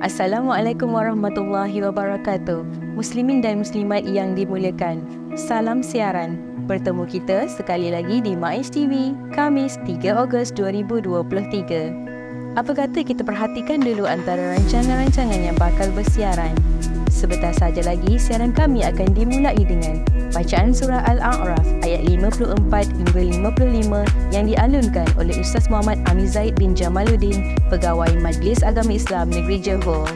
Assalamualaikum warahmatullahi wabarakatuh. Muslimin dan muslimat yang dimuliakan, salam siaran. Bertemu kita sekali lagi di MAIS TV, Khamis 3 Ogos 2023. Apa kata kita perhatikan dulu antara rancangan-rancangan yang bakal bersiaran. Sebentar saja lagi siaran kami akan dimulai dengan bacaan surah Al-A'raf ayat 54 hingga 55 yang dialunkan oleh Ustaz Muhammad Amir Zaid bin Jamaluddin, Pegawai Majlis Agama Islam Negeri Johor.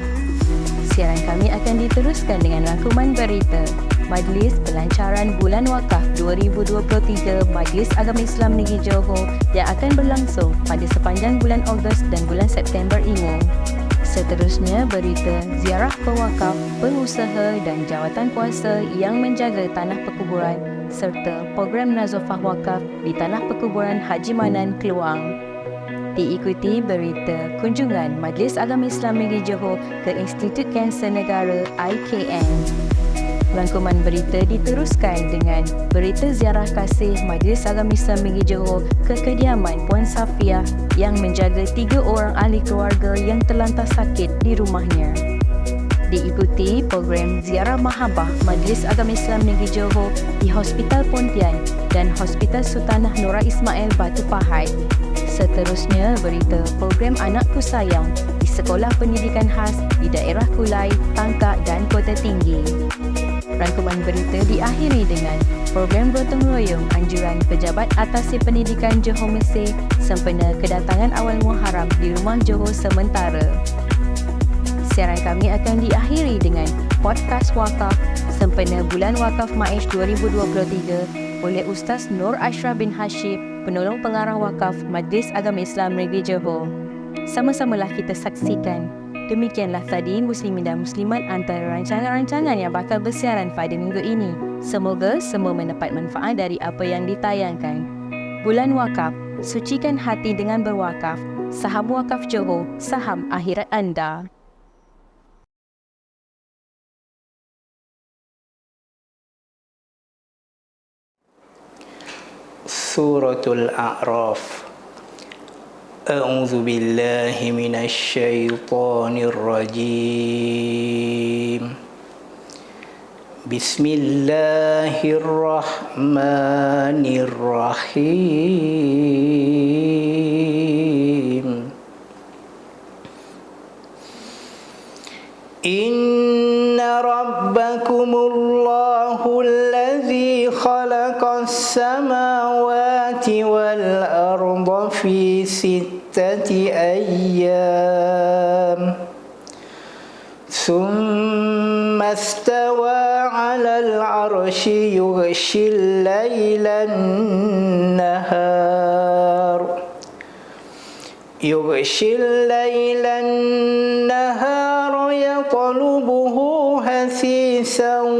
Siaran kami akan diteruskan dengan rangkuman berita Majlis Pelancaran Bulan Wakaf 2023 Majlis Agama Islam Negeri Johor yang akan berlangsung pada sepanjang bulan Ogos dan bulan September ini. Seterusnya, berita ziarah pewakaf, pengusaha dan jawatan kuasa yang menjaga tanah perkuburan serta program Nazafah Wakaf di Tanah Perkuburan Haji Manan, Keluang. Diikuti berita kunjungan Majlis Agama Islam Negeri Johor ke Institut Kanser Negara IKN. Rangkuman berita diteruskan dengan berita ziarah kasih Majlis Agama Islam Negeri Johor ke kediaman Puan Safiah yang menjaga 3 orang ahli keluarga yang terlantar sakit di rumahnya. Diikuti program ziarah mahabah Majlis Agama Islam Negeri Johor di Hospital Pontian dan Hospital Sultanah Nora Ismail Batu Pahat. Seterusnya, berita program Anakku Sayang di Sekolah Pendidikan Khas di daerah Kulai, Tangkak dan Kota Tinggi. Rangkuman berita diakhiri dengan program gotong royong anjuran Pejabat Atasi Pendidikan Johor Mesir sempena kedatangan awal Muharram di Rumah Johor sementara. Siaran kami akan diakhiri dengan podcast wakaf sempena bulan wakaf MAIS 2023 oleh Ustaz Nur Ashraf bin Hashim, penolong pengarah wakaf Majlis Agama Islam Negeri Johor. Sama-samalah kita saksikan. Demikianlah tadi muslimin dan muslimat antara rancangan-rancangan yang bakal bersiaran pada minggu ini. Semoga semua mendapat manfaat dari apa yang ditayangkan. Bulan Wakaf, sucikan hati dengan berwakaf. Saham Wakaf Johor, saham akhirat anda. Suratul A'raf. A'udzu billahi minasy syaithanir rajim. Bismillahirrahmanirrahim. Inna rabbakumullahu alladzi khalaqas samawati wal arda fi sittati ayyam thumma istawa 'alal 'arsyi yughshil laylan nahar yatlubuhu hasisan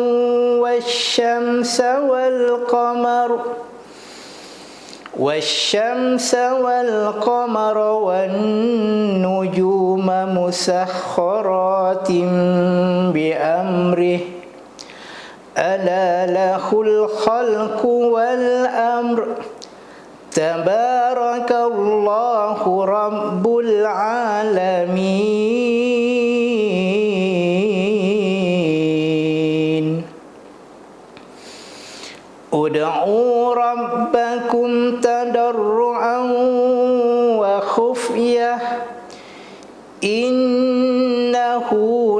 والشمس والقمر والنجوم مسخرات بأمره ألا له الخلق والأمر تبارك الله رب العالمين ادعوا ربكم تضرعا وخفية إنه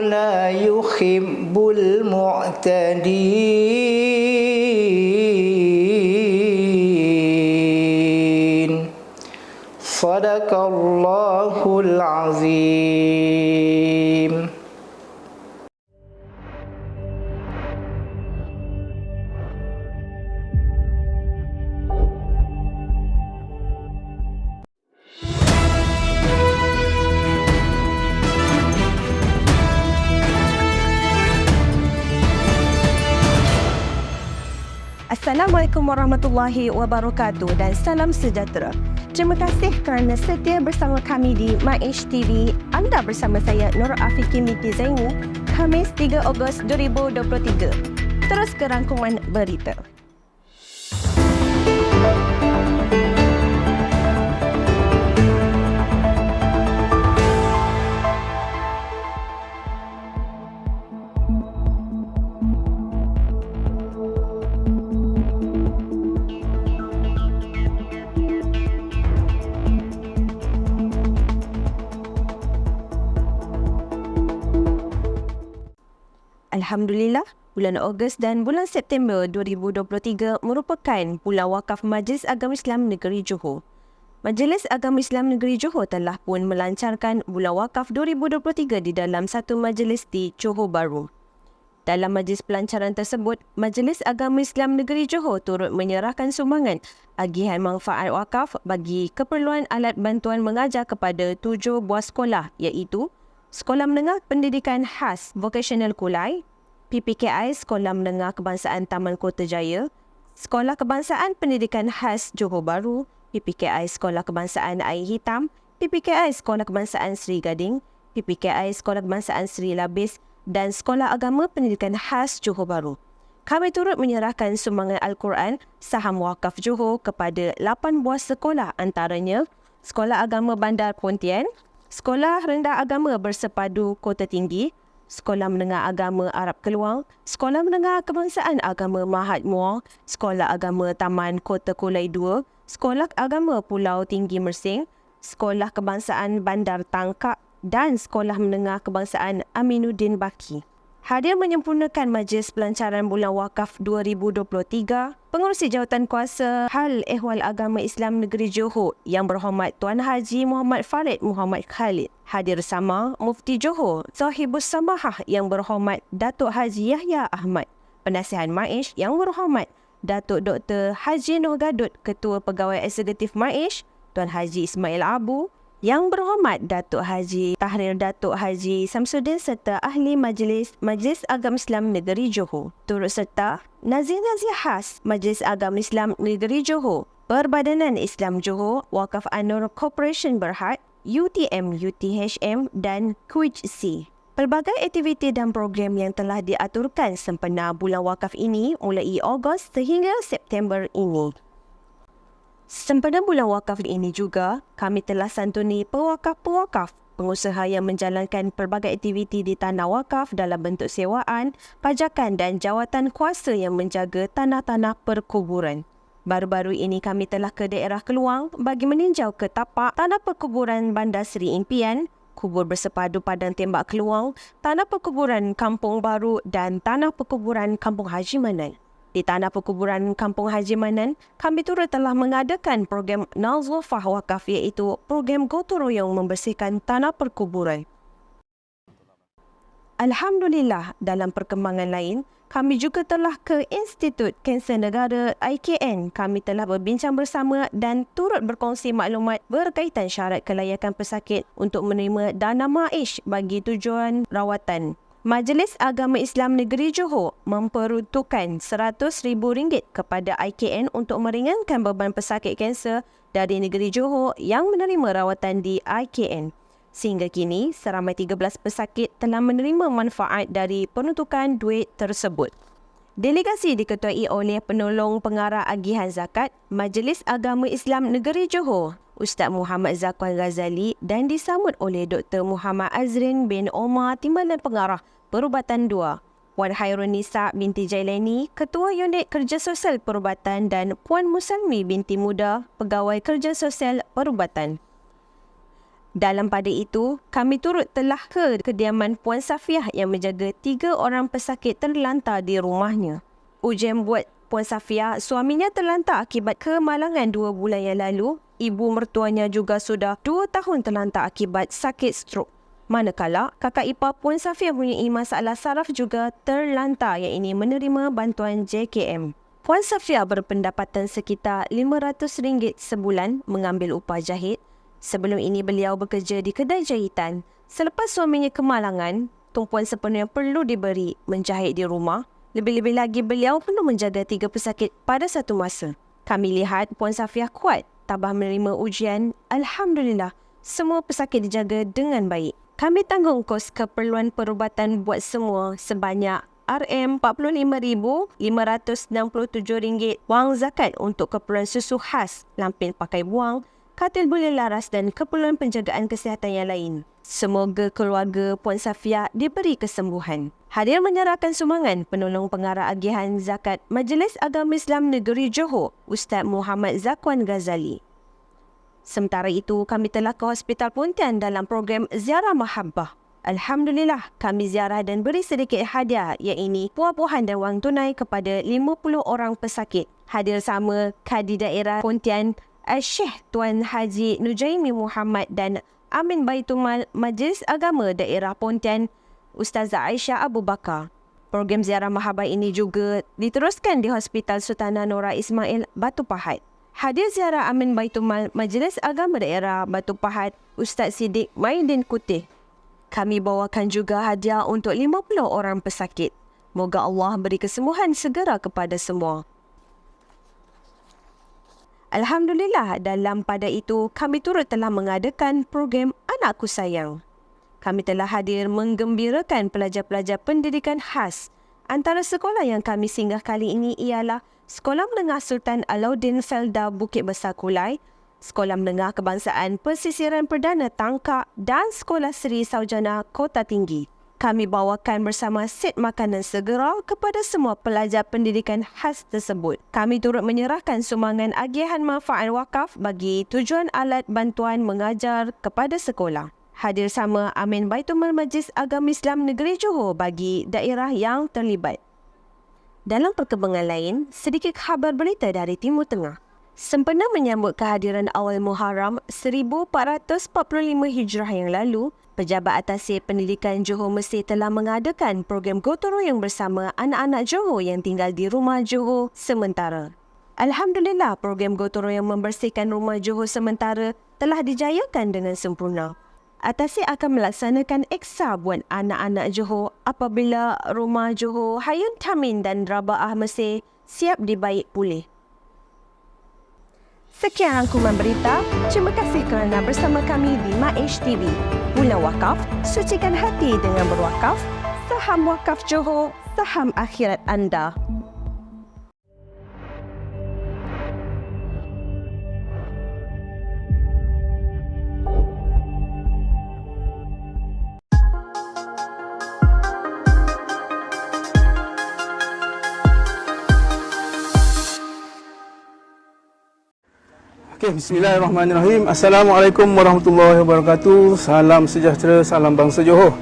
لا يحب المعتدين صدق الله العظيم. Assalamualaikum warahmatullahi wabarakatuh dan salam sejahtera. Terima kasih kerana setia bersama kami di MAIS TV. Anda bersama saya Nur Afiki Miti Zaini, Khamis 3 Ogos 2023. Terus ke rangkuman berita. Alhamdulillah, bulan Ogos dan bulan September 2023 merupakan bulan wakaf Majlis Agama Islam Negeri Johor. Majlis Agama Islam Negeri Johor telah pun melancarkan bulan wakaf 2023 di dalam satu majlis di Johor Bahru. Dalam majlis pelancaran tersebut, Majlis Agama Islam Negeri Johor turut menyerahkan sumbangan agihan manfaat wakaf bagi keperluan alat bantuan mengajar kepada 7 buah sekolah iaitu Sekolah Menengah Pendidikan Khas Vocational Kulai, PPKI Sekolah Menengah Kebangsaan Taman Kota Jaya, Sekolah Kebangsaan Pendidikan Khas Johor Bahru, PPKI Sekolah Kebangsaan Air Hitam, PPKI Sekolah Kebangsaan Seri Gading, PPKI Sekolah Kebangsaan Seri Labis dan Sekolah Agama Pendidikan Khas Johor Bahru. Kami turut menyerahkan sumbangan Al-Quran saham wakaf Johor kepada 8 buah sekolah antaranya Sekolah Agama Bandar Pontian, Sekolah Rendah Agama Bersepadu Kota Tinggi, Sekolah Menengah Agama Arab Keluang, Sekolah Menengah Kebangsaan Agama Mahat Muar, Sekolah Agama Taman Kota Kulai 2, Sekolah Agama Pulau Tinggi Mersing, Sekolah Kebangsaan Bandar Tangkak dan Sekolah Menengah Kebangsaan Aminuddin Baki. Hadir menyempurnakan Majlis Pelancaran Bulan Wakaf 2023, Pengerusi Jawatan Kuasa Hal Ehwal Agama Islam Negeri Johor Yang Berhormat Tuan Haji Muhammad Farid Muhammad Khalid. Hadir bersama Mufti Johor Sahibus Samahah Yang Berhormat Datuk Haji Yahya Ahmad, Penasihat Maish Yang Berhormat Datuk Dr. Haji Nur Gadut, Ketua Pegawai Eksekutif Maish Tuan Haji Ismail Abu, Yang Berhormat Datuk Haji Tahrir Datuk Haji Samsudin serta Ahli Majlis Agama Islam Negeri Johor. Turut serta Nazir-Nazir Khas Majlis Agama Islam Negeri Johor, Perbadanan Islam Johor, Wakaf An-Nur Corporation Berhad, UTM, UTHM dan QHC. Pelbagai aktiviti dan program yang telah diaturkan sempena bulan wakaf ini mulai Ogos sehingga September ini. Sempena bulan wakaf ini juga, kami telah santuni pewakaf-pewakaf, pengusaha yang menjalankan pelbagai aktiviti di tanah wakaf dalam bentuk sewaan, pajakan dan jawatan kuasa yang menjaga tanah-tanah perkuburan. Baru-baru ini kami telah ke daerah Keluang bagi meninjau ke tapak tanah perkuburan Bandar Seri Impian, Kubur Bersepadu Padang Tembak Keluang, tanah perkuburan Kampung Baru dan tanah perkuburan Kampung Haji Manan. Di tanah perkuburan Kampung Haji Manan, kami turut telah mengadakan program Nazafah Wakaf iaitu program gotong royong membersihkan tanah perkuburan. Alhamdulillah, dalam perkembangan lain, kami juga telah ke Institut Kanser Negara IKN. Kami telah berbincang bersama dan turut berkongsi maklumat berkaitan syarat kelayakan pesakit untuk menerima dana maish bagi tujuan rawatan. Majlis Agama Islam Negeri Johor memperuntukkan RM100,000 kepada IKN untuk meringankan beban pesakit kanser dari negeri Johor yang menerima rawatan di IKN. Sehingga kini, seramai 13 pesakit telah menerima manfaat dari peruntukan duit tersebut. Delegasi diketuai oleh Penolong Pengarah Agihan Zakat Majlis Agama Islam Negeri Johor, Ustaz Muhammad Zakwan Ghazali dan disambut oleh Dr. Muhammad Azrin bin Omar Timbalan Pengarah Perubatan 2, Puan Hairun Nisa binti Jailani, Ketua Unit Kerja Sosial Perubatan dan Puan Musalmi binti Muda, Pegawai Kerja Sosial Perubatan. Dalam pada itu, kami turut telah ke kediaman Puan Safiah yang menjaga 3 orang pesakit terlantar di rumahnya. Ujian buat Puan Safiah, suaminya terlantar akibat kemalangan 2 bulan yang lalu. Ibu mertuanya juga sudah 2 tahun terlantar akibat sakit strok. Manakala kakak ipar Puan Safiah mempunyai masalah saraf juga terlantar yang ini menerima bantuan JKM. Puan Safiah berpendapatan sekitar RM500 sebulan mengambil upah jahit. Sebelum ini beliau bekerja di kedai jahitan. Selepas suaminya kemalangan, tumpuan sepenuhnya perlu diberi menjahit di rumah. Lebih-lebih lagi beliau perlu menjaga 3 pesakit pada satu masa. Kami lihat Puan Safiah kuat, tabah menerima ujian. Alhamdulillah, semua pesakit dijaga dengan baik. Kami tanggung kos keperluan perubatan buat semua sebanyak RM45,567 wang zakat untuk keperluan susu khas, lampin pakai buang, katil boleh laras dan keperluan penjagaan kesihatan yang lain. Semoga keluarga Puan Safiah diberi kesembuhan. Hadir menyerahkan sumbangan Penolong Pengarah Agihan Zakat Majlis Agama Islam Negeri Johor, Ustaz Muhammad Zakwan Ghazali. Sementara itu, kami telah ke Hospital Pontian dalam program Ziarah Mahabbah. Alhamdulillah, kami ziarah dan beri sedikit hadiah iaitu puan-puan dan wang tunai kepada 50 orang pesakit. Hadir sama Kadi Daerah Pontian Syekh Tuan Haji Nujaimi Muhammad dan Amin Baitul Majlis Agama Daerah Pontian Ustazah Aisyah Abu Bakar. Program ziarah mahabar ini juga diteruskan di Hospital Sultanah Nora Ismail, Batu Pahat. Hadir ziarah Amin Baitul Majlis Agama Daerah Batu Pahat Ustaz Siddiq Maidin Kutih. Kami bawakan juga hadiah untuk 50 orang pesakit. Moga Allah beri kesembuhan segera kepada semua. Alhamdulillah, dalam pada itu kami turut telah mengadakan program Anakku Sayang. Kami telah hadir menggembirakan pelajar-pelajar pendidikan khas. Antara sekolah yang kami singgah kali ini ialah Sekolah Menengah Sultan Alauddin Felda Bukit Besar Kulai, Sekolah Menengah Kebangsaan Pesisiran Perdana Tangkak dan Sekolah Seri Saujana Kota Tinggi. Kami bawakan bersama set makanan segera kepada semua pelajar pendidikan khas tersebut. Kami turut menyerahkan sumbangan agihan manfaat wakaf bagi tujuan alat bantuan mengajar kepada sekolah. Hadir sama Amin Baitul Majlis Agama Islam Negeri Johor bagi daerah yang terlibat. Dalam perkembangan lain, sedikit khabar berita dari Timur Tengah. Sempena menyambut kehadiran awal Muharram 1445 Hijrah yang lalu, Pejabat Atasir Pendidikan Johor Mesir telah mengadakan program gotong royong bersama anak-anak Johor yang tinggal di rumah Johor sementara. Alhamdulillah, program gotong royong membersihkan rumah Johor sementara telah dijayakan dengan sempurna. Atasir akan melaksanakan ekstra buat anak-anak Johor apabila rumah Johor Hayun Tamin dan Rabaah Mesir siap dibaik pulih. Sekian rangkuman berita. Terima kasih kerana bersama kami di MAH TV. Bulan Wakaf, sucikan hati dengan berwakaf. Saham Wakaf Johor, saham akhirat anda. Okay, bismillahirrahmanirrahim. Assalamualaikum warahmatullahi wabarakatuh. Salam sejahtera, salam bangsa Johor.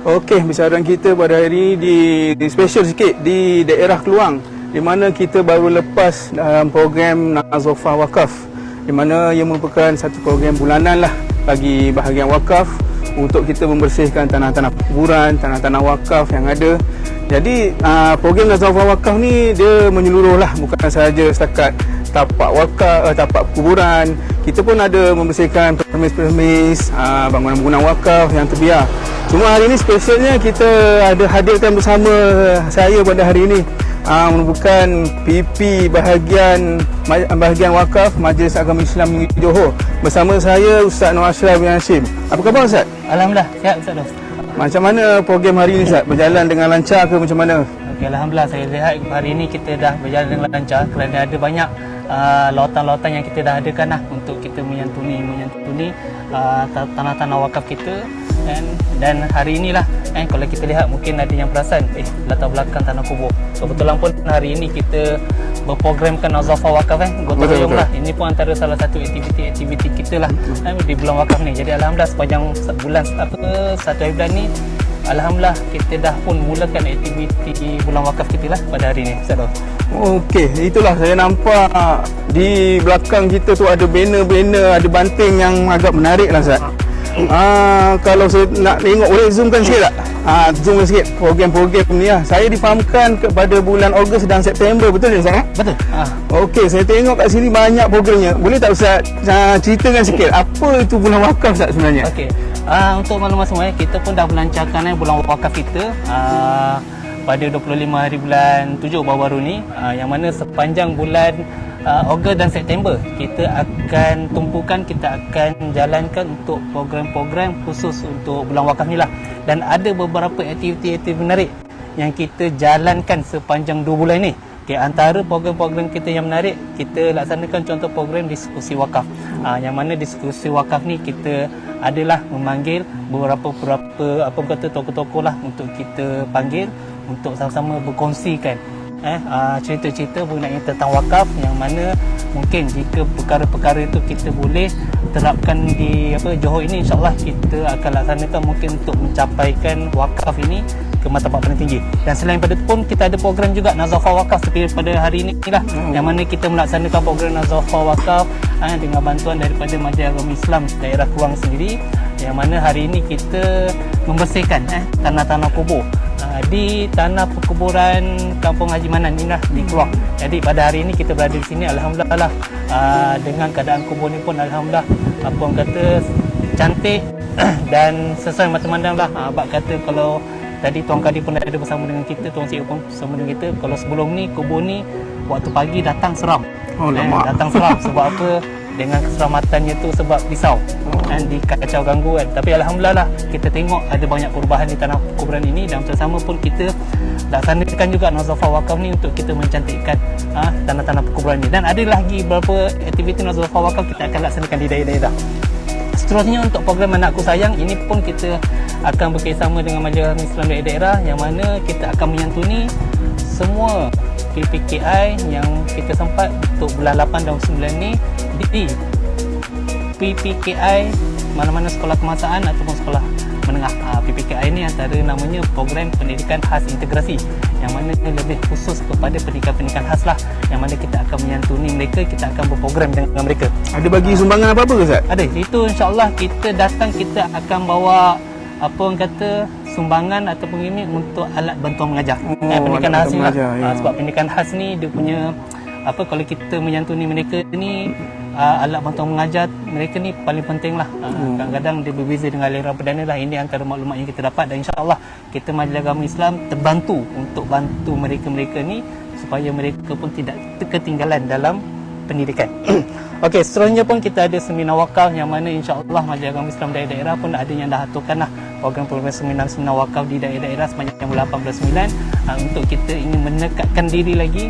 Okey, bicaraan kita pada hari ini di special sikit di daerah Keluang, di mana kita baru lepas dalam program Nazofah Wakaf, di mana ia merupakan satu program bulanan lah bagi bahagian wakaf untuk kita membersihkan tanah-tanah kuburan, tanah-tanah wakaf yang ada. Jadi program Nazofah Wakaf ni dia menyeluruh lah, bukan sahaja setakat tapak wakaf, tapak kuburan. Kita pun ada membersihkan permis-permis, bangunan-bangunan wakaf yang terbiar. Cuma hari ini spesialnya kita ada hadirkan bersama saya pada hari ini merupakan PP bahagian wakaf Majlis Agama Islam Negeri Johor. Bersama saya Ustaz Noor Ashraf bin Hashim. Apa khabar Ustaz? Alhamdulillah, sihat Ustaz Dos. Macam mana program hari ini Ustaz? Berjalan dengan lancar ke macam mana? Okey, Alhamdulillah, saya lihat hari ini kita dah berjalan dengan lancar kerana ada banyak lautan-lautan yang kita dah adakan lah untuk kita menyantuni tanah-tanah wakaf kita. Dan hari inilah kalau kita lihat mungkin ada yang perasan latar belakang tanah kubur. Kebetulan pun hari ini kita berprogramkan Nazafah Wakaf gotong royong lah. Ini pun antara salah satu aktiviti kita lah di bulan wakaf ni. Jadi alhamdulillah sepanjang bulan satu hari bulan ni, alhamdulillah kita dah pun mulakan aktiviti bulan wakaf kita lah pada hari ni. Ustaz. Okey, itulah saya nampak di belakang kita tu ada banner-banner, ada banting yang agak menarik lah Ustaz. Kalau saya nak tengok, boleh zoomkan sikit tak? Zoom sikit program-program ni lah. Saya difahamkan kepada bulan Ogos dan September, betul tak Ustaz? Betul. Okey, saya tengok kat sini banyak programnya. Boleh tak Ustaz ceritakan sikit apa itu bulan wakaf Ustaz sebenarnya? Okey. Untuk maklumat semua, kita pun dah melancarkan bulan wakaf kita pada 25 hari bulan 7 baru-baru ni, yang mana sepanjang bulan Ogos dan September kita akan tumpukan, kita akan jalankan untuk program-program khusus untuk bulan wakaf ni lah. Dan ada beberapa aktiviti menarik yang kita jalankan sepanjang 2 bulan ni. Okay, antara program-program kita yang menarik, kita laksanakan contoh program diskusi wakaf. Yang mana diskusi wakaf ni kita adalah memanggil beberapa tokoh-tokoh lah untuk kita panggil untuk sama-sama berkongsikan cerita-cerita mengenai tentang wakaf, yang mana mungkin jika perkara-perkara itu kita boleh terapkan di Johor ini, insyaAllah kita akan laksanakan mungkin untuk mencapaikan wakaf ini ke martabat paling tinggi. Dan selain pada itu pun kita ada program juga Nazafah Wakaf seperti pada hari ini lah, yang mana kita melaksanakan program Nazafah Wakaf dengan bantuan daripada Majlis Agama Islam daerah Keluang sendiri, yang mana hari ini kita membersihkan tanah-tanah kubur di tanah perkuburan Kampung Haji Manan ni lah di Keluang. Jadi pada hari ini kita berada di sini, alhamdulillah dengan keadaan kubur ni pun alhamdulillah apa orang kata cantik dan sesuai mata-mandang lah. Abang kata kalau tadi Tuan Kadi pun ada bersama dengan kita, Tuan Sik pun bersama dengan kita, kalau sebelum ni kubur ni waktu pagi datang seram. Datang seram sebab apa? Dengan keselamatannya tu sebab pisau dan dikacau ganggu kan. Tapi alhamdulillah lah, kita tengok ada banyak perubahan di tanah kuburan ini, dan bersama pun kita laksanakan juga Nazafah Wakaf ni untuk kita mencantikkan tanah-tanah perkuburan ni. Dan ada lagi beberapa aktiviti Nazafah Wakaf kita akan laksanakan di daerah-daerah. Seterusnya untuk program Anakku Sayang ini pun kita akan bekerjasama dengan Majlis Islam daerah-daerah, yang mana kita akan menyantuni semua PPKI yang kita sempat untuk bulan 8 dan 9 ni di PPKI mana-mana sekolah kemasaan ataupun sekolah menengah. PPKI ni antara namanya Program Pendidikan Khas Integrasi, yang mana lebih khusus kepada pendidikan-pendidikan khas lah, yang mana kita akan menyantuni mereka, kita akan berprogram dengan mereka. Ada bagi sumbangan apa-apa ke Ustaz? Ada, itu insyaAllah kita datang, kita akan bawa apa orang kata sumbangan ataupun ini untuk alat bantuan mengajar. Pendidikan khas ni lah. Sebab pendidikan khas ni dia punya apa, kalau kita menyantuni mereka ni alat bantuan mengajar mereka ni paling penting lah. Kadang-kadang dia berbeza dengan aliran perdana lah. Ini antara maklumat yang kita dapat, dan insyaAllah kita Majlis Agama Islam terbantu untuk bantu mereka-mereka ni supaya mereka pun tidak ketinggalan dalam pendidikan. Okey, seterusnya pun kita ada seminar wakaf, yang mana insyaAllah Majlis Agama Islam daerah-daerah pun ada yang dah aturkan lah program-program seminar wakaf di daerah-daerah sepanjang bulan 18-9 untuk kita ingin mendekatkan diri lagi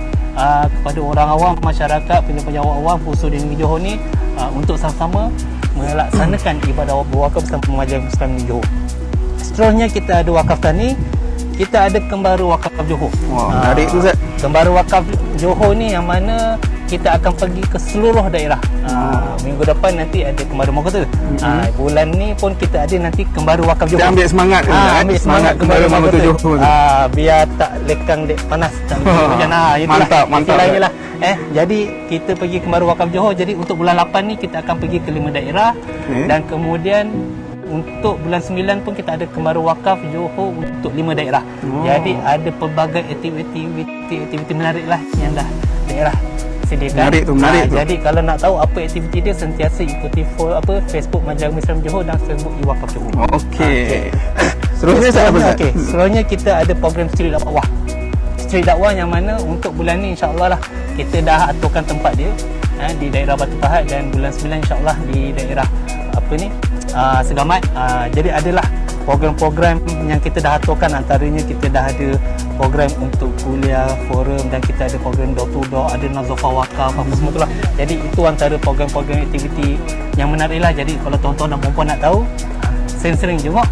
kepada orang awam, masyarakat, penjawat awam khusus di negeri Johor ni untuk sama-sama melaksanakan ibadah berwakaf bersama Majlis Islam di Johor. Seterusnya kita ada wakaf tani, kita ada Kembaru Wakaf Johor. Menarik tu Ustaz. Kembaru Wakaf Johor ni yang mana kita akan pergi ke seluruh daerah. Minggu depan nanti ada Kembaru Mogota. Bulan ni pun kita ada nanti Kembaru Wakaf Johor. Kita ambil semangat ambil semangat Kembaru Mogota Johor. Biar tak lekang dek panas tak hujan. Mantap lagi lah. Jadi kita pergi Kembaru Wakaf Johor. Jadi untuk bulan 8 ni kita akan pergi ke 5 daerah. Dan kemudian untuk bulan 9 pun kita ada Kembaru Wakaf Johor untuk 5 daerah. Jadi ada pelbagai aktiviti menarik lah yang dah daerah sediakan. Menarik tu. Jadi kalau nak tahu apa aktiviti dia, sentiasa ikuti Facebook Majlis Agama Islam Johor dan Facebook Wakaf Johor. Okey. Seterusnya apa Ustaz? Seterusnya kita ada program Street Dakwah. Street Dakwah yang mana untuk bulan ni insya-Allah lah kita dah aturkan tempat dia di daerah Batu Pahat, dan bulan 9 insya-Allah di daerah Segamat. Jadi adalah program-program yang kita dah aturkan, antaranya kita dah ada program untuk kuliah, forum, dan kita ada program door to door, ada Nazafah Wakaf, apa semua tu lah. Jadi itu antara program-program aktiviti yang menarik lah. Jadi kalau tuan-tuan dan puan-puan nak tahu, sering-sering jengok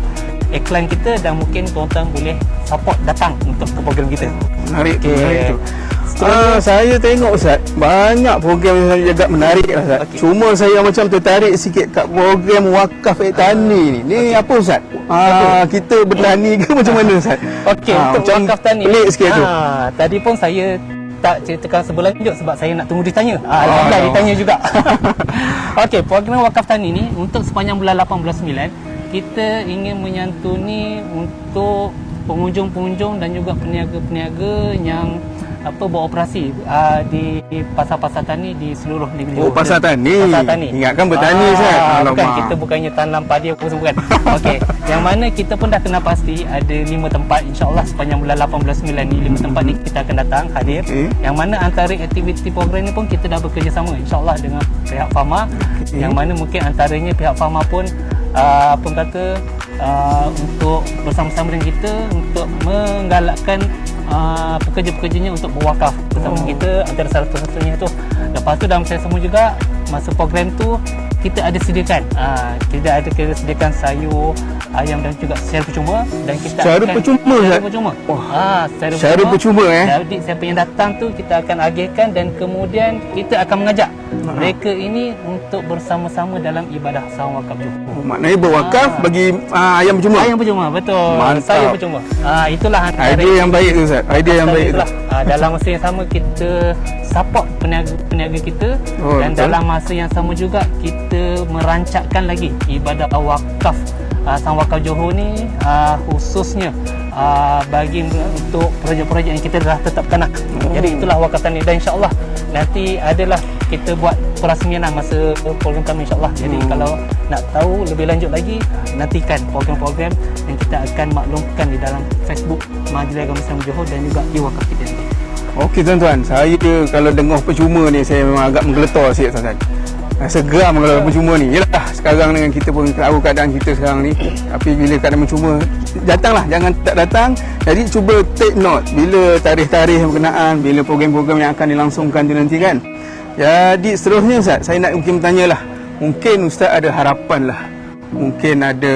iklan kita, dan mungkin tuan-tuan boleh support datang untuk ke program kita. Menarik tu. Saya tengok Ustaz, banyak program yang saya jaga menarik lah Ustaz. Cuma saya macam tertarik sikit kat program wakaf tani ni. Ni apa Ustaz? Kita bertani ke macam mana Ustaz? Okey, untuk wakaf tani pelik sikit tu. Tadi pun saya tak ceritakan seberlanjut sebab saya nak tunggu ditanya. Alhamdulillah ditanya juga. Okey, program wakaf tani ni untuk sepanjang bulan 8-9 kita ingin menyantuni untuk pengunjung-pengunjung dan juga peniaga-peniaga yang beroperasi di pasar-pasar tani di seluruh negeri. Pasar tani. Ingatkan bertani Ustaz. Bukan, kita bukannya tanam padi apa semua kan. Okey, yang mana kita pun dah kena pasti ada 5 tempat insya-Allah sepanjang bulan 18-9 ni 5 tempat ni kita akan datang hadir. Yang mana antara aktiviti program ni pun kita dah bekerjasama insya-Allah dengan pihak Fama. Yang mana mungkin antaranya pihak Fama pun untuk bersama-sama dengan kita untuk menggalakkan pekerja-pekerjanya untuk berwakaf bersama kita, antara salah satunya tu. Lepas tu dalam saya semua juga masa program tu kita ada sediakan. Kita sediakan sayur, ayam dan juga secara percuma, dan kita Secara akan percuma, secara Ustaz? percuma. Secara percuma, Jadi siapa yang datang tu kita akan agihkan, dan kemudian kita akan mengajak mereka ini untuk bersama-sama dalam ibadah sawang wakaf Johor. Maknanya berwakaf bagi ayam percuma. Ayam percuma, betul. Mantap. Sayur percuma. Itulah antara Idea yang baik tu, Ustaz. Idea yang baik tu. itulah. Dalam masa yang sama kita support peniaga kita, dan betul. dalam masa yang sama juga kita merancangkan lagi ibadah wakaf Sawang Wakaf Johor ni, khususnya bagi untuk projek-projek yang kita dah tetapkan lah. Jadi itulah wakafan ni, dan insyaAllah nanti adalah kita buat perasmian masa program kami insyaAllah. Jadi kalau nak tahu lebih lanjut lagi, nantikan program-program yang kita akan maklumkan di dalam Facebook Majlis Agama Islam Johor dan juga di wakaf kita nanti. Okey tuan-tuan, saya kalau dengar percuma ni saya memang agak menggeletar sikit tuan-tuan. Rasa geram kalau percuma ni. Yalah, sekarang dengan kita pun tahu keadaan kita sekarang ni. Tapi bila keadaan percuma, datanglah, jangan tak datang. Jadi cuba take note bila tarikh-tarikh yang berkenaan, bila program-program yang akan dilangsungkan tu nanti kan. Jadi seterusnya Ustaz, saya nak mungkin bertanya lah. Mungkin Ustaz ada harapan lah, mungkin ada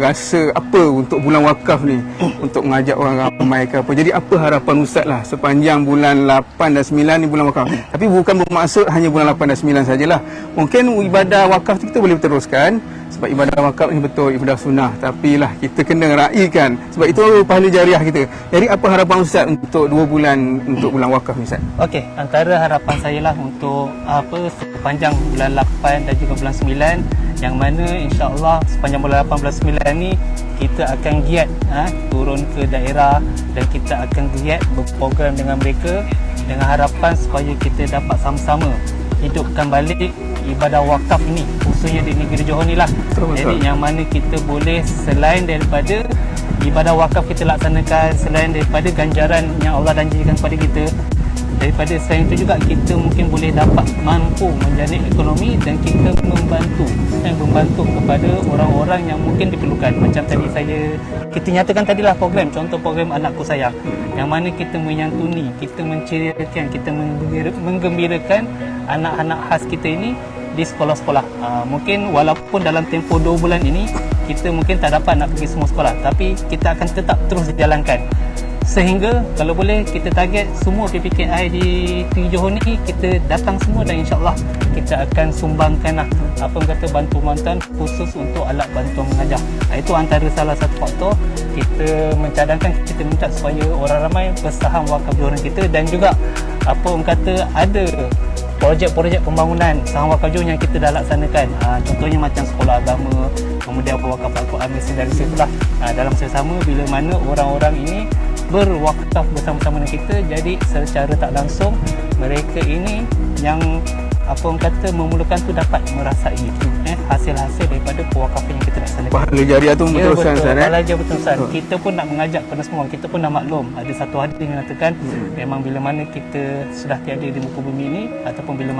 rasa apa untuk bulan wakaf ni, untuk mengajak orang ramai ke apa. Jadi apa harapan Ustaz lah sepanjang bulan 8 dan 9 ni bulan wakaf. Tapi bukan bermaksud hanya bulan 8 dan 9 sajalah. Mungkin ibadah wakaf tu kita boleh teruskan, sebab ibadah wakaf ni betul ibadah sunnah, tapi lah kita kena raikan, sebab itu pahala jariah kita. Jadi apa harapan Ustaz untuk 2 bulan untuk bulan wakaf ni Ustaz? Okey, antara harapan saya lah untuk sepanjang bulan 8 dan juga bulan 9, yang mana insya-Allah sepanjang bulan 8 bulan 9 ni kita akan giat turun ke daerah, dan kita akan giat berprogram dengan mereka dengan harapan supaya kita dapat sama-sama hidupkan balik ibadah wakaf ini, khususnya di negeri Johor ni lah. Jadi yang mana kita boleh, selain daripada ibadah wakaf kita laksanakan, selain daripada ganjaran yang Allah janjikan kepada kita, daripada selain itu juga kita mungkin boleh dapat mampu menjadi ekonomi, dan kita membantu kepada orang-orang yang mungkin diperlukan. Macam tadi kita nyatakan tadilah program, contoh program Anakku Sayang, yang mana kita menyantuni, kita menceriakan, kita menggembirakan anak-anak khas kita ini di sekolah-sekolah. Mungkin walaupun dalam tempoh 2 bulan ini kita mungkin tak dapat nak pergi semua sekolah, tapi kita akan tetap terus dijalankan, sehingga kalau boleh kita target semua PPKI di Johor ni kita datang semua, dan insyaAllah kita akan sumbangkan bantuan khusus untuk alat bantuan mengajar. Itu antara salah satu faktor kita mencadangkan, kita minta supaya orang ramai bersaham wakaf Johor kita, dan juga ada projek-projek pembangunan saham wakaf Johor yang kita dah laksanakan. Contohnya macam sekolah agama, kemudian wakaf Al-Quran dari situlah. Dalam masa sama, bila mana orang-orang ini berwakaf bersama-sama dengan kita, jadi secara tak langsung mereka ini yang memerlukan tu dapat merasai hasil-hasil daripada pewakafan yang kita laksanakan. Pahala jariah tu berterusan Ustaz. Pahala jariah berterusan. Kita pun nak mengajak kepada semua, kita pun dah maklum ada satu hadis yang mengatakan memang bila mana kita sudah tiada di muka bumi ini, ataupun bila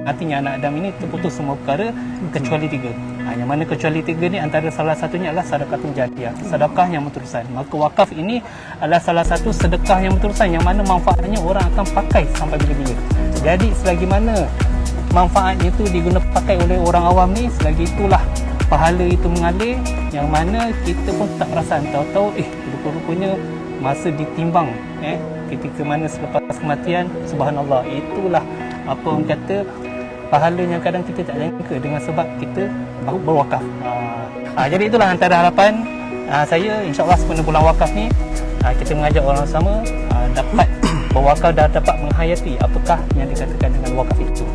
matinya anak Adam ini, terputus semua perkara kecuali 3. Yang mana kecuali 3 ni antara salah satunya adalah sedekahun jariah, sedekah yang berterusan. Maka wakaf ini adalah salah satu sedekah yang berterusan, yang mana manfaatnya orang akan pakai sampai bila-bila. Jadi selagi mana manfaatnya itu digunakan pakai oleh orang awam ni, selagi itulah pahala itu mengalir, yang mana kita pun tak perasan, tahu-tahu rupa-rupanya masa ditimbang ketika mana selepas kematian, subhanallah, itulah pahalanya kadang kita tak jangka dengan sebab kita berwakaf. Jadi itulah antara harapan saya, insyaAllah sepanjang bulan wakaf ni kita mengajak orang sama dapat berwakaf dan dapat menghayati apakah yang dikatakan dengan wakaf itu.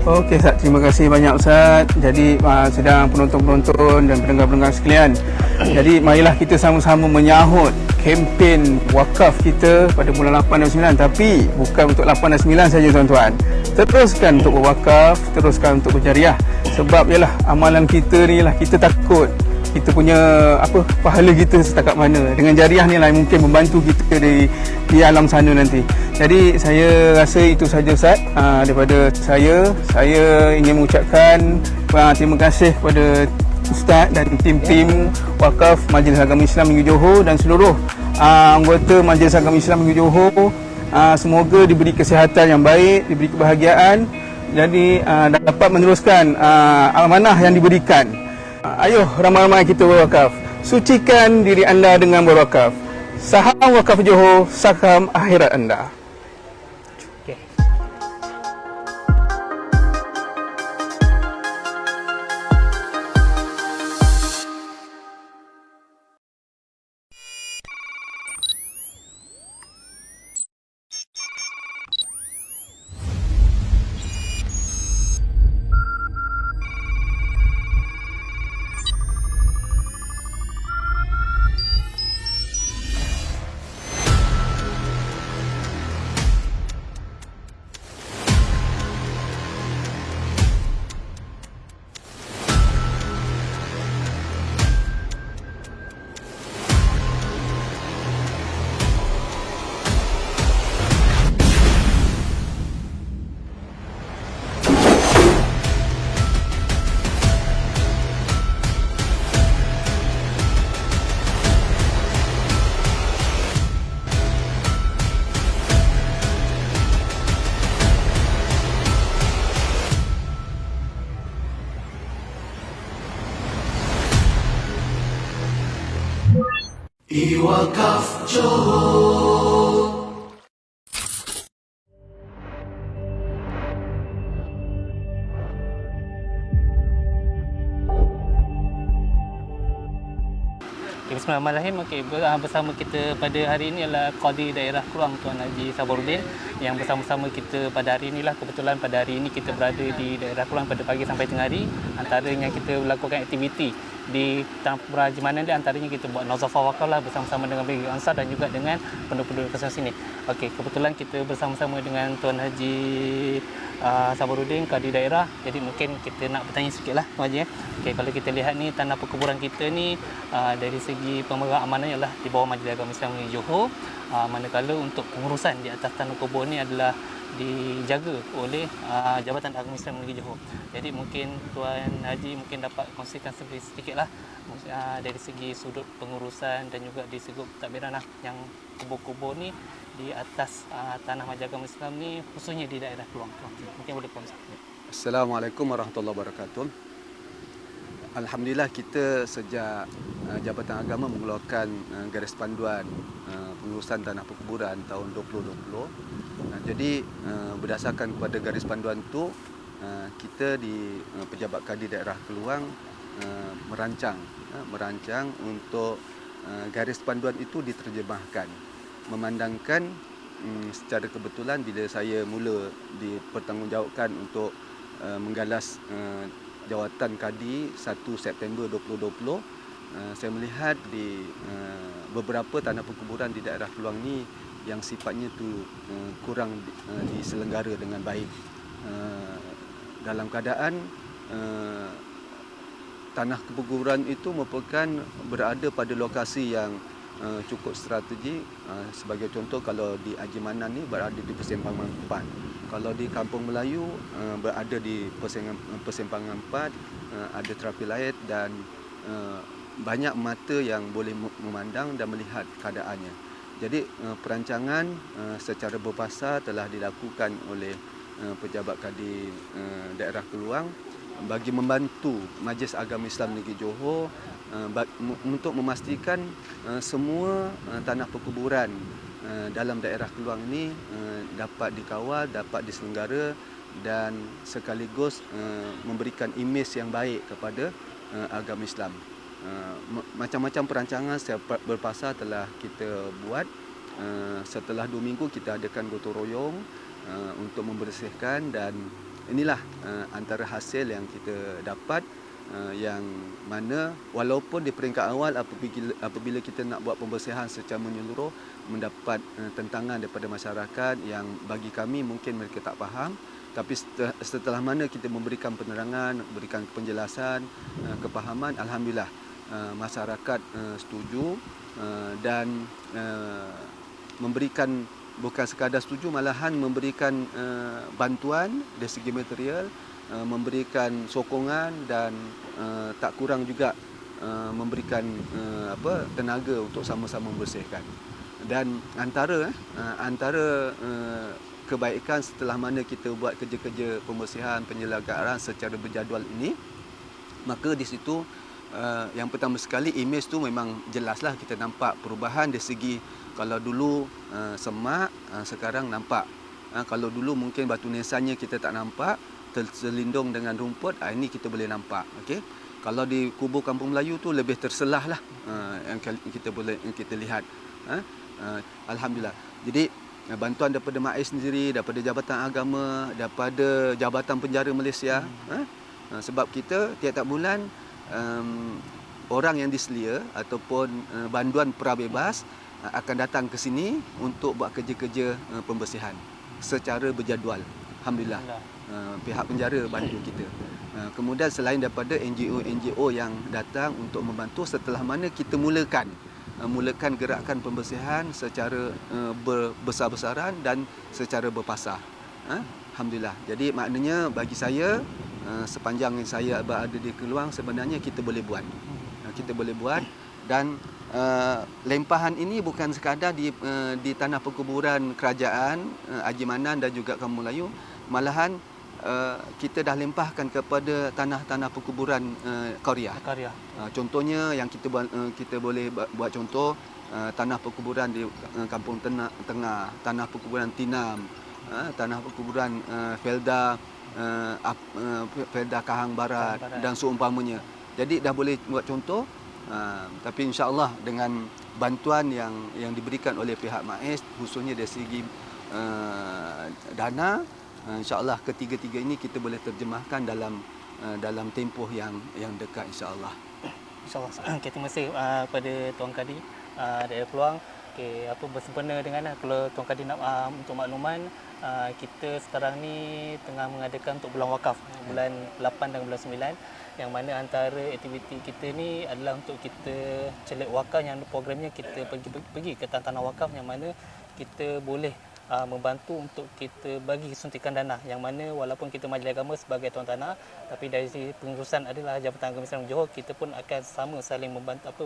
Okey Ustaz, terima kasih banyak Ustaz. Jadi sedang penonton-penonton dan pendengar-pendengar sekalian, jadi marilah kita sama-sama menyahut kempen wakaf kita pada bulan 8 dan 9. Tapi bukan untuk 8 dan 9 saja tuan-tuan. Teruskan untuk berwakaf, teruskan untuk berjariah. Sebab ialah amalan kita ni lah, kita takut kita punya pahala kita setakat mana. Dengan jariah ni lah mungkin membantu kita di alam sana nanti. Jadi saya rasa itu saja Ustaz daripada saya. Saya ingin mengucapkan terima kasih kepada Ustaz dan tim-tim wakaf Majlis Agama Islam Negeri Johor dan seluruh anggota Majlis Agama Islam Negeri Johor. Semoga diberi kesihatan yang baik, diberi kebahagiaan, jadi dapat meneruskan amanah yang diberikan. Ayuh ramai-ramai kita berwakaf. Sucikan diri anda dengan berwakaf. Saham wakaf Johor, saham akhirat anda. Okey. Bismillahirrahmanirrahim. Okey, bersama kita pada hari ini adalah Qadi Daerah Keluang Tuan Haji Sabaruddin yang bersama-sama kita pada hari inilah. Kebetulan pada hari ini kita berada di Daerah Keluang pada pagi sampai tengah hari. Antaranya kita melakukan aktiviti di Tanah Pura Haji Manan, antaranya kita buat nazafah wakaf lah bersama-sama dengan Bagi Ansar dan juga dengan penduduk-penduduk kawasan sini. Okey, kebetulan kita bersama-sama dengan Tuan Haji Sabaruddin, Qadi Daerah. Jadi mungkin kita nak bertanya sikitlah Tuan Haji. Okey, kalau kita lihat ni tanah perkuburan kita ni dari segi pemegang amanah ialah di bawah Majlis Agama Islam Negeri Johor. Manakala untuk pengurusan di atas tanah kubur ni adalah dijaga oleh Jabatan Agama Islam Negeri Johor. Jadi mungkin Tuan Haji mungkin dapat kongsikan sedikitlah dari segi sudut pengurusan dan juga di segi pentadbiran yang kubur-kubur ni di atas tanah Majlis Agama Islam ni, khususnya di daerah Keluang. Mungkin boleh kongsikan. Assalamualaikum warahmatullahi wabarakatuh. Alhamdulillah, kita sejak Jabatan Agama mengeluarkan garis panduan pengurusan tanah perkuburan tahun 2020. Jadi berdasarkan kepada garis panduan itu, kita di Pejabat Kadi Daerah Keluang merancang untuk garis panduan itu diterjemahkan. Memandangkan secara kebetulan bila saya mula dipertanggungjawabkan untuk menggalas jawatan Kadi 1 September 2020, saya melihat di beberapa tanah perkuburan di daerah Keluang ni yang sifatnya tu kurang diselenggara dengan baik. Dalam keadaan tanah perkuburan itu merupakan berada pada lokasi yang cukup strategi. Sebagai contoh, kalau di Haji Manan ni berada di persimpangan 4. Kalau di Kampung Melayu berada di persimpangan 4, ada terapi light dan banyak mata yang boleh memandang dan melihat keadaannya. Jadi perancangan secara berpasar telah dilakukan oleh Pejabat Kadi Daerah Keluang bagi membantu Majlis Agama Islam Negeri Johor untuk memastikan semua tanah perkuburan dalam daerah Keluang ini dapat dikawal, dapat diselenggara dan sekaligus memberikan imej yang baik kepada agama Islam. Macam-macam perancangan secara berpasar telah kita buat. Setelah 2 minggu kita adakan gotong royong untuk membersihkan, dan inilah antara hasil yang kita dapat, yang mana walaupun di peringkat awal apabila kita nak buat pembersihan secara menyeluruh mendapat tentangan daripada masyarakat yang bagi kami mungkin mereka tak faham, tapi setelah mana kita memberikan penerangan, berikan penjelasan, kepahaman, alhamdulillah masyarakat setuju dan memberikan, bukan sekadar setuju, malahan memberikan bantuan dari segi material, memberikan sokongan dan tak kurang juga memberikan tenaga untuk sama-sama membersihkan. Dan antara kebaikan setelah mana kita buat kerja-kerja pembersihan, penyelenggaraan secara berjadual ini, maka di situ yang pertama sekali image tu memang jelaslah kita nampak perubahan dari segi kalau dulu semak, sekarang nampak. Kalau dulu mungkin batu nisannya kita tak nampak, terselindung dengan rumput, ini kita boleh nampak. Okey. Kalau di kubur Kampung Melayu tu lebih terselah lah yang kita lihat. Alhamdulillah. Jadi bantuan daripada MAIS sendiri, daripada Jabatan Agama, daripada Jabatan Penjara Malaysia, sebab kita tiap-tiap bulan orang yang diselia ataupun banduan prabebas akan datang ke sini untuk buat kerja-kerja pembersihan secara berjadual. Alhamdulillah. Pihak penjara bantu kita. Kemudian selain daripada NGO yang datang untuk membantu setelah mana kita mulakan gerakan pembersihan secara besar-besaran dan secara berpasar. Alhamdulillah. Jadi maknanya bagi saya sepanjang saya berada di Keluang sebenarnya kita boleh buat. Kita boleh buat dan lempahan ini bukan sekadar di tanah perkuburan kerajaan Haji Manan dan juga Kampung Melayu, malahan kita dah lempahkan kepada tanah-tanah perkuburan Qaryah. Contohnya yang kita boleh buat contoh tanah perkuburan di Kampung Tengah, tanah perkuburan Tinam, tanah perkuburan Felda Kahang Barat dan seumpamanya. Jadi dah boleh buat contoh. Tapi insya-Allah dengan bantuan yang diberikan oleh pihak MAIS khususnya dari segi dana, insya-Allah ketiga-tiga ini kita boleh terjemahkan dalam tempoh yang dekat insya-Allah. InsyaAllah. Okay, terima kasih pada Tuan Kadi dari Keluang. Okay, bersempena dengan kalau Tuan Kadi nak untuk makluman, kita sekarang ni tengah mengadakan untuk bulan wakaf, bulan 8 dan bulan 9, yang mana antara aktiviti kita ni adalah untuk kita celik wakaf, yang programnya kita pergi ke tanah wakaf, yang mana kita boleh membantu untuk kita bagi suntikan dana, yang mana walaupun kita Majlis Agama sebagai tuan tanah, tapi dari sisi pengurusan adalah Jabatan Agama Islam Johor, kita pun akan sama saling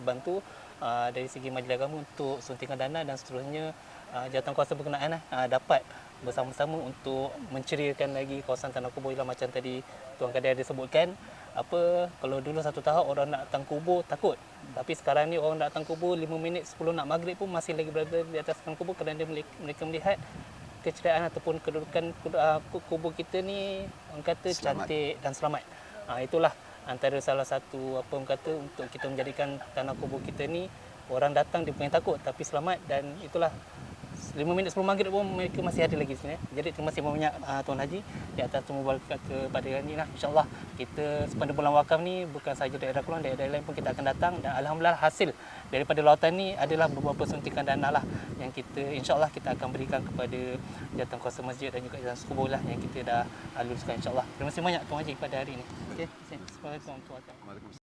bantu dari segi Majlis Agama untuk suntikan dana dan seterusnya jawatan kuasa berkenaan dapat bersama-sama untuk menceriakan lagi kawasan Tanah Kubur. Ialah macam tadi Tuan Kadi ada sebutkan, kalau dulu satu tahap orang nak datang kubur takut, tapi sekarang ni orang datang kubur 5 minit 10 nak maghrib pun masih lagi berada di atas tanah kubur kerana mereka melihat keceriaan ataupun kedudukan kubur kita ni, orang kata selamat, cantik dan selamat. Itulah antara salah satu untuk kita menjadikan tanah kubur kita ni orang datang dia bukan takut tapi selamat, dan itulah 5 minit sebelum maghrib pun mereka masih ada lagi sini. Jadi terima kasih banyak Tuan Haji di atas semua kepada hari ini. InsyaAllah kita sepanjang bulan wakaf ni bukan sahaja daerah Keluang, daerah lain pun kita akan datang, dan alhamdulillah hasil daripada lawatan ni adalah beberapa suntikan dana lah yang kita insyaAllah kita akan berikan kepada jawatan kuasa masjid dan juga jawatan kubur lah yang kita dah luluskan insyaAllah. Terima kasih banyak Tuan Haji pada hari ini. Okey, assalamualaikum warahmatullahi wabarakatuh.